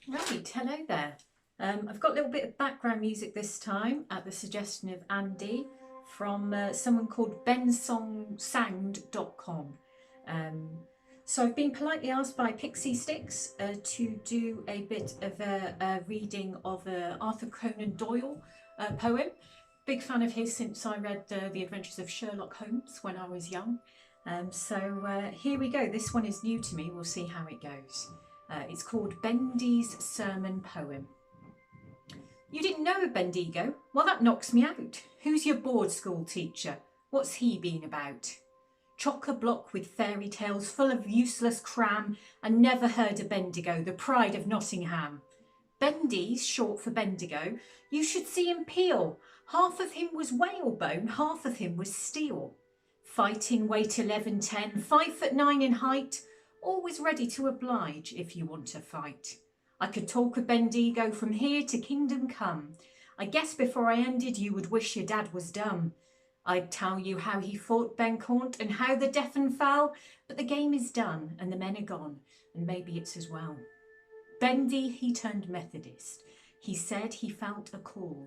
Right, hello there. I've got a little bit of background music this time at the suggestion of Andy from someone called bensongssound.com. Um, so I've been politely asked by Pixie Sticks to do a bit of a reading of Arthur Conan Doyle poem. Big fan of his since I read The Adventures of Sherlock Holmes when I was young. So here we go. This one is new to me. We'll see how it goes. It's called Bendy's Sermon Poem. You didn't know of Bendigo? Well, that knocks me out. Who's your board school teacher? What's he been about? Chock-a-block with fairy tales full of useless cram, and never heard of Bendigo, the pride of Nottingham. Bendy's short for Bendigo. You should see him peel. Half of him was whalebone, half of him was steel. Fighting weight 11'10", 5'9" in height, always ready to oblige if you want to fight. I could talk of Bendigo from here to kingdom come. I guess before I ended you would wish your dad was dumb. I'd tell you how he fought Bencourt and how the Deafen fell, but the game is done and the men are gone, and maybe it's as well. Bendy, he turned Methodist. He said he felt a call.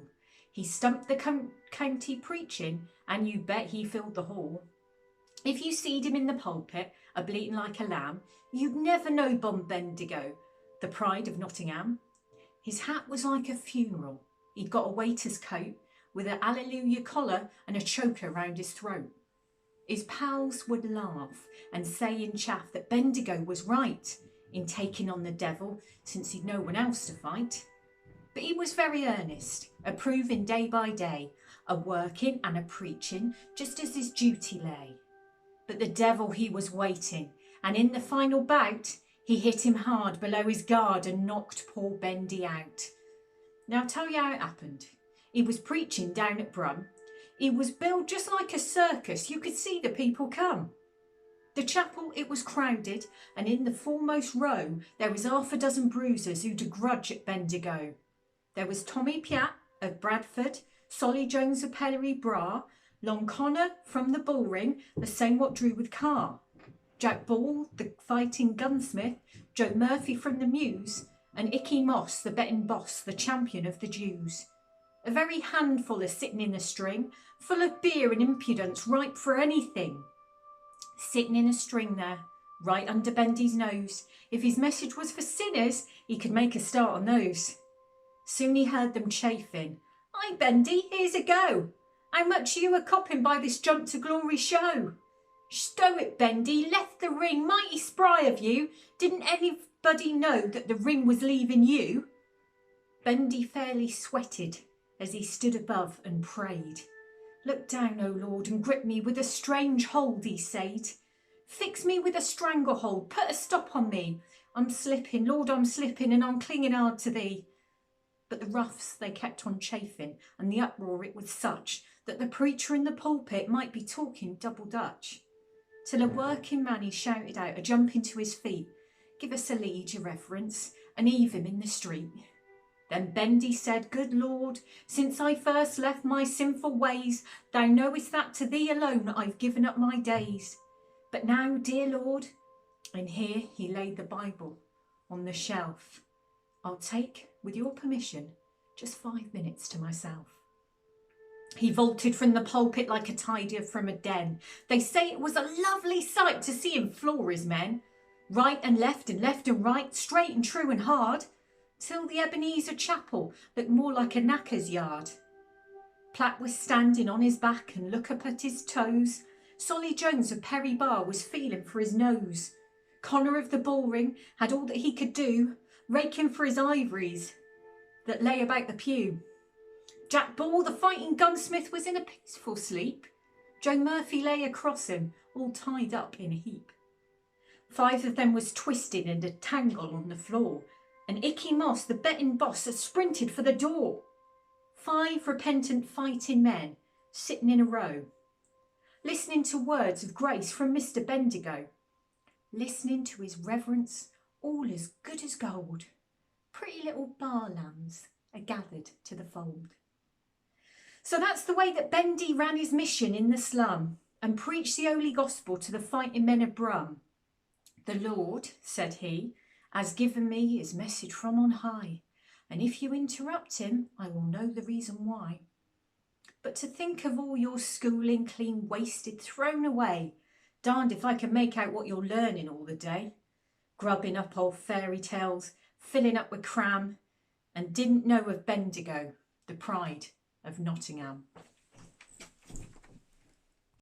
He stumped the county preaching, and you bet he filled the hall. If you seed him in the pulpit, a bleating like a lamb, you'd never know Bon Bendigo, the pride of Nottingham. His hat was like a funeral. He'd got a waiter's coat with an Alleluia collar and a choker round his throat. His pals would laugh and say in chaff that Bendigo was right in taking on the devil since he'd no one else to fight. But he was very earnest, approving day by day, a working and a preaching just as his duty lay. But the devil he was waiting, and in the final bout, he hit him hard below his guard and knocked poor Bendy out. Now I'll tell you how it happened. He was preaching down at Brum. He was billed just like a circus. You could see the people come. The chapel, it was crowded, and in the foremost row there was half a dozen bruisers who'd a grudge at Bendigo. There was Tommy Piat of Bradford, Solly Jones of Pellery Bra, Long Connor from the Bullring, the same what drew with Carr, Jack Ball, the fighting gunsmith, Joe Murphy from the Mews, and Icky Moss, the betting boss, the champion of the Jews. A very handful are sitting in a string, full of beer and impudence, ripe for anything. Sitting in a string there, right under Bendy's nose. If his message was for sinners, he could make a start on those. Soon he heard them chafing. "Aye, Bendy, here's a go. How much you a copping by this jump to glory show?" "Stow it, Bendy, left the ring, mighty spry of you. Didn't anybody know that the ring was leaving you?" Bendy fairly sweated as he stood above and prayed. "Look down, O Lord, and grip me with a strange hold," he said. "Fix me with a stranglehold, put a stop on me. I'm slipping, Lord, I'm slipping, and I'm clinging hard to thee." But the roughs, they kept on chafing, and the uproar it was such that the preacher in the pulpit might be talking double Dutch. Till a working man he shouted out, a jumping to his feet, "Give us a lead, your reverence, and heave him in the street." Then Bendy said, "Good Lord, since I first left my sinful ways, thou knowest that to thee alone I've given up my days. But now, dear Lord," and here he laid the Bible on the shelf, "I'll take, with your permission, just 5 minutes to myself." He vaulted from the pulpit like a tiger from a den. They say it was a lovely sight to see him floor his men. Right and left and right, straight and true and hard, till the Ebenezer Chapel looked more like a knacker's yard. Platt was standing on his back and look up at his toes. Solly Jones of Perry Bar was feeling for his nose. Connor of the Bullring had all that he could do, raking for his ivories that lay about the pew. Jack Ball, the fighting gunsmith, was in a peaceful sleep. Joe Murphy lay across him, all tied up in a heap. 5 of them was twisted in a tangle on the floor, and Icky Moss, the betting boss, had sprinted for the door. 5 repentant fighting men sitting in a row, listening to words of grace from Mr. Bendigo, listening to his reverence, all as good as gold. Pretty little bar lambs are gathered to the fold. So that's the way that Bendy ran his mission in the slum and preached the holy gospel to the fighting men of Brum. "The Lord," said he, has given me his message from on high, and if you interrupt him, I will know the reason why. But to think of all your schooling clean wasted, thrown away, darned if I can make out what you're learning all the day. Grubbing up old fairy tales, filling up with cram, and didn't know of Bendigo, the pride of Nottingham.